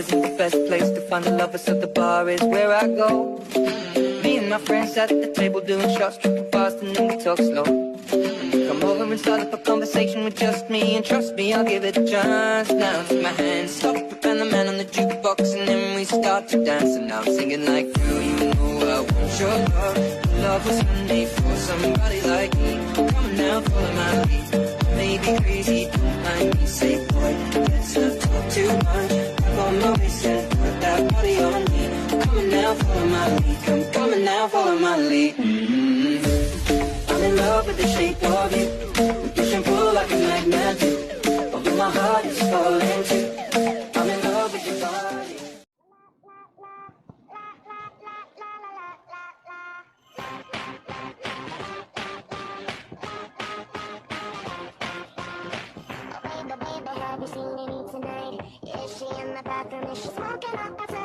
isn't the best place to find a lover, so the bar is where I go. Me and my friends sat at the table doing shots, tripping fast, and then we talk slow. Come over and start up a conversation with just me, and trust me, I'll give it a chance. Now take my hand, stop, and the man on the jukebox, and then we start to dance. And now I'm singing like, girl, you know I want your love. Love was handmade for somebody like me. Come on now, follow my lead. Maybe crazy, don't mind me. Say, boy, let's not talk too much. Grab on my waist and put that body on me. Come on now, follow my lead. Come on now, follow my lead. I'm in love with the shape of you. We push and pull like a magnet do. Although my heart is falling too. I'm in love with your body. Baby, have you seen Amy tonight? Is she in the bathroom? Is she smoking up outside?